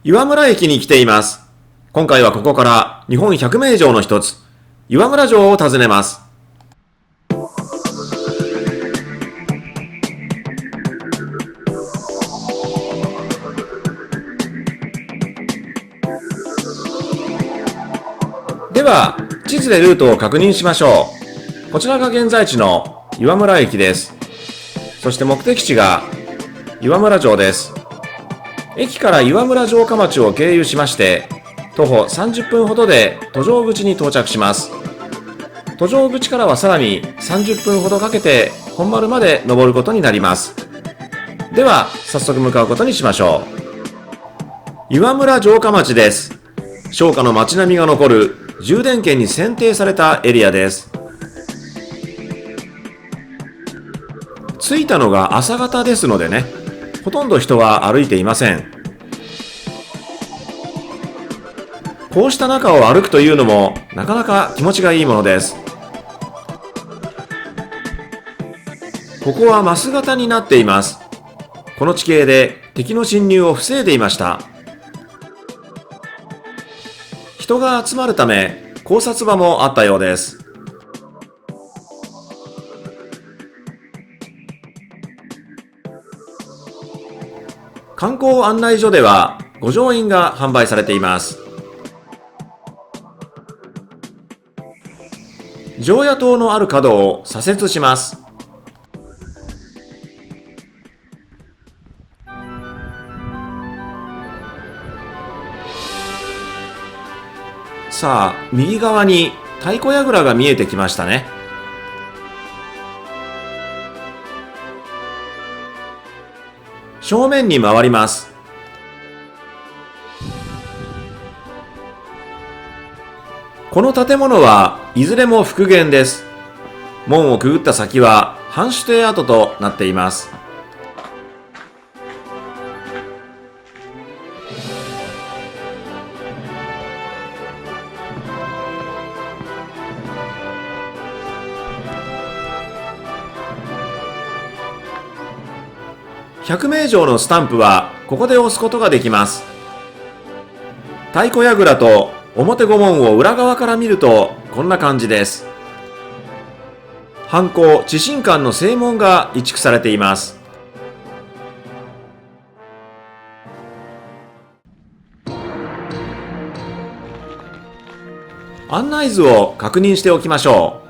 岩村駅に来ています。今回はここから日本百名城の一つ、岩村城を訪ねます。では、地図でルートを確認しましょう。こちらが現在地の岩村駅です。そして目的地が岩村城です。駅から岩村城下町を経由しまして、徒歩30分ほどで途上口に到着します。途上口からはさらに30分ほどかけて本丸まで登ることになります。では、早速向かうことにしましょう。岩村城下町です。商家の町並みが残る重点圏に選定されたエリアです。着いたのが朝方ですのでね、ほとんど人は歩いていません。こうした中を歩くというのもなかなか気持ちがいいものです。ここは枡形になっています。この地形で敵の侵入を防いでいました。人が集まるため考察場もあったようです。観光案内所では御城印が販売されています。常夜灯のある角を左折します。さあ、右側に太鼓櫓が見えてきましたね。正面に回ります。この建物はいずれも復元です。門をくぐった先は藩主邸跡となっています。百名城のスタンプはここで押すことができます。太鼓櫓と表御門を裏側から見るとこんな感じです。藩校知信館の正門が移築されています。案内図を確認しておきましょ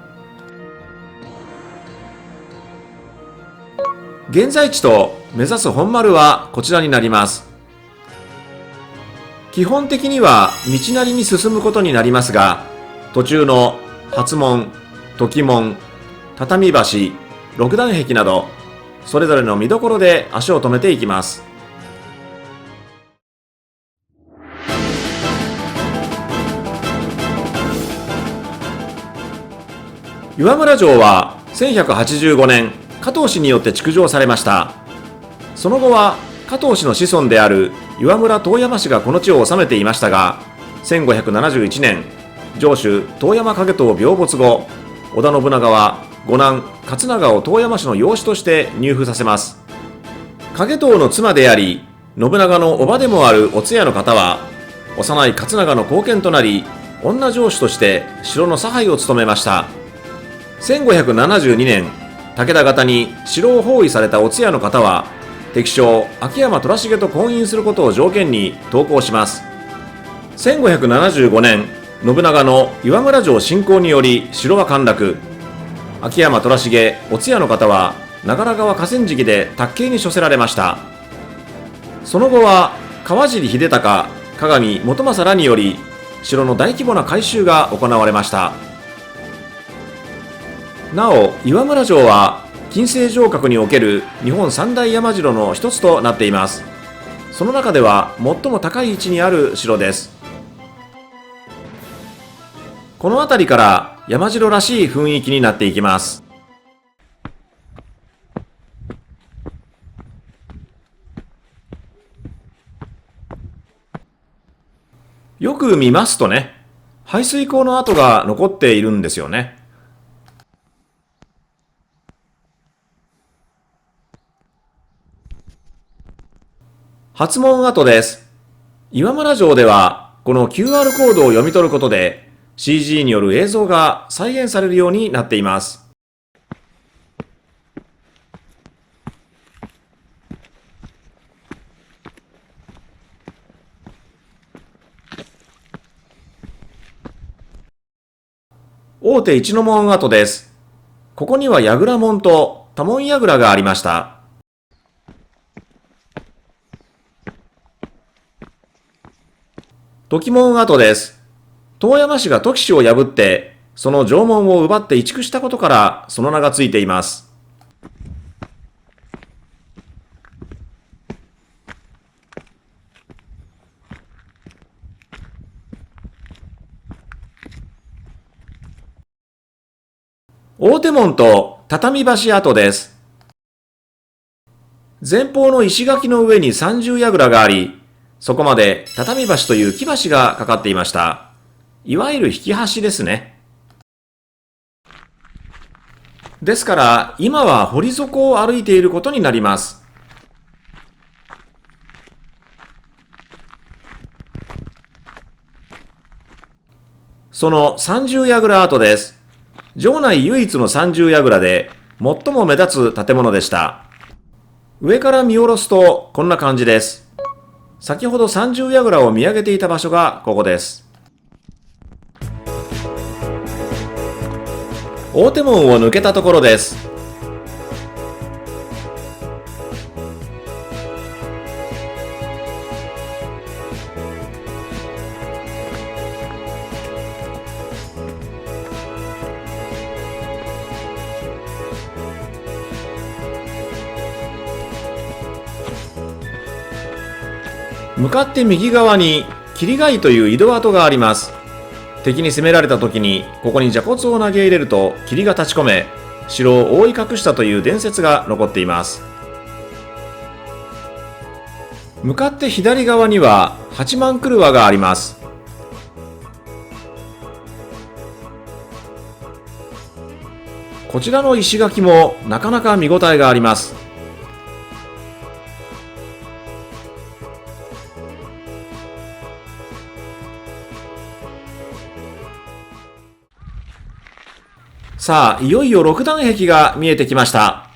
う。現在地と目指す本丸はこちらになります。基本的には道なりに進むことになりますが、途中の初門、時門、畳橋、六段壁など、それぞれの見どころで足を止めていきます。岩村城は1185年、加藤氏によって築城されました。その後は加藤氏の子孫である岩村遠山氏がこの地を治めていましたが、1571年、城主遠山景遠病没後、織田信長は五男勝長を遠山氏の養子として入府させます。景遠の妻であり、信長の叔母でもあるお通夜の方は、幼い勝長の後見となり、女城主として城の差配を務めました。1572年、武田方に城を包囲されたお通夜の方は、敵将秋山虎重と婚姻することを条件に投降します。1575年、信長の岩村城侵攻により城は陥落。秋山虎重、お通夜の方は長良川河川敷で卓形に処せられました。その後は川尻秀隆、鏡元政らにより城の大規模な改修が行われました。なお、岩村城は近世城郭における日本三大山城の一つとなっています。その中では最も高い位置にある城です。この辺りから山城らしい雰囲気になっていきます。よく見ますとね、排水溝の跡が残っているんですよね。初門跡です。岩村城では、この QR コードを読み取ることで CG による映像が再現されるようになっています。大手一の門跡です。ここには櫓門と多門櫓がありました。時門跡です。遠山氏が時氏を破って、その城門を奪って移築したことからその名がついています。大手門と畳橋跡です。前方の石垣の上に三重櫓があり、そこまで畳橋という木橋がかかっていました。いわゆる引き橋ですね。ですから今は堀底を歩いていることになります。その三重櫓跡です。城内唯一の三重櫓で最も目立つ建物でした。上から見下ろすとこんな感じです。先ほど三重櫓を見上げていた場所がここです。大手門を抜けたところです。向かって右側に霧ヶ井という井戸跡があります。敵に攻められた時にここに蛇骨を投げ入れると霧が立ち込め、城を覆い隠したという伝説が残っています。向かって左側には八幡車があります。こちらの石垣もなかなか見応えがあります。さあ、いよいよ六段壁が見えてきました。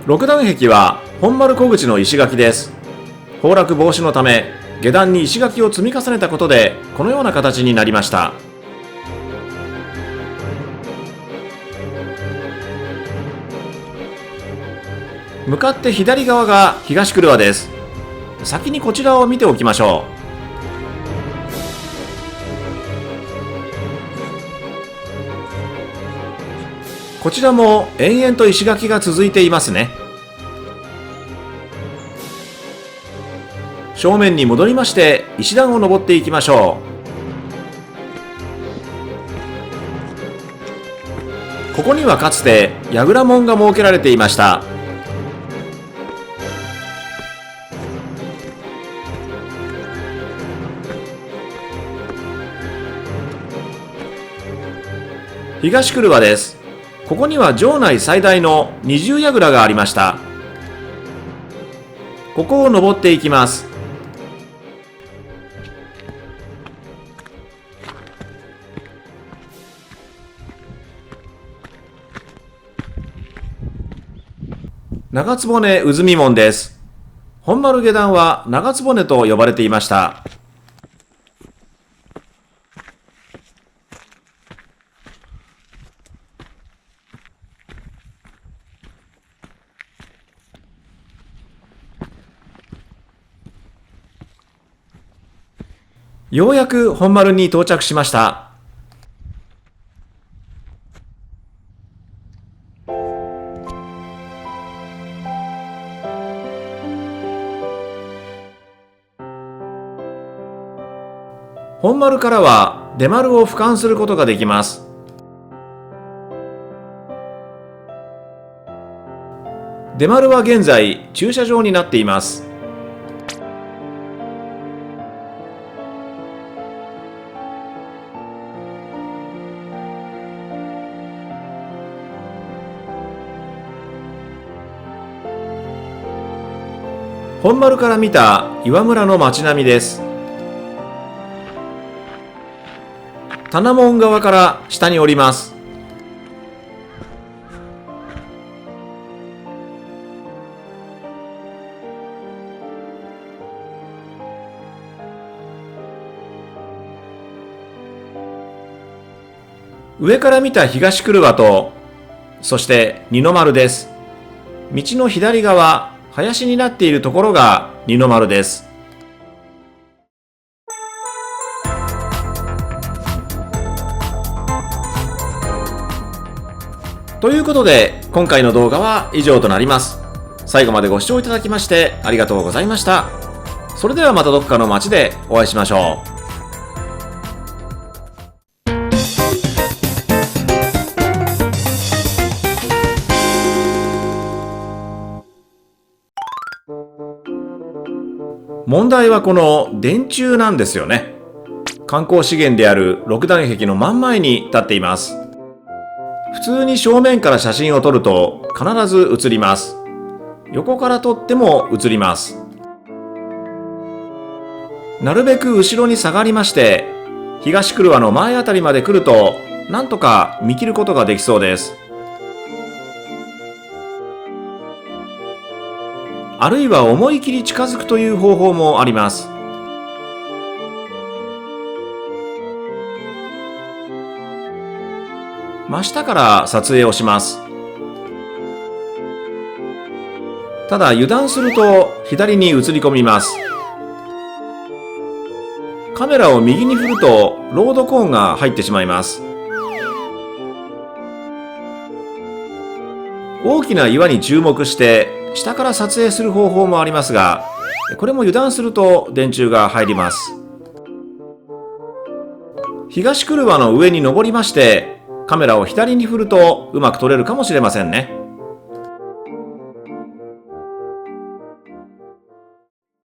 六段壁は本丸小口の石垣です。崩落防止のため下段に石垣を積み重ねたことでこのような形になりました。向かって左側が東廓です。先にこちらを見ておきましょう。こちらも延々と石垣が続いていますね。正面に戻りまして石段を登っていきましょう。ここにはかつて櫓門が設けられていました。東廓です。ここには城内最大の二重櫓がありました。ここを登っていきます。長坪根渦見門です。本丸下段は長坪根と呼ばれていました。ようやく本丸に到着しました。本丸からは出丸を俯瞰することができます。出丸は現在駐車場になっています。本丸から見た岩村の街並みです。棚門側から下に降ります。上から見た東久留和と、そして二の丸です。道の左側、林になっているところが二の丸です。ということで、今回の動画は以上となります。最後までご視聴いただきましてありがとうございました。それではまたどこかの街でお会いしましょう。問題はこの電柱なんですよね。観光資源である六段壁の真ん前に立っています。普通に正面から写真を撮ると必ず写ります。横から撮っても写ります。なるべく後ろに下がりまして、東久留和の前あたりまで来ると、なんとか見切ることができそうです。あるいは思い切り近づくという方法もあります。真下から撮影をします。ただ油断すると左に映り込みます。カメラを右に振るとロードコーンが入ってしまいます。大きな岩に注目して下から撮影する方法もありますが、これも油断すると電柱が入ります。東久留和の上に登りまして、カメラを左に振るとうまく撮れるかもしれませんね。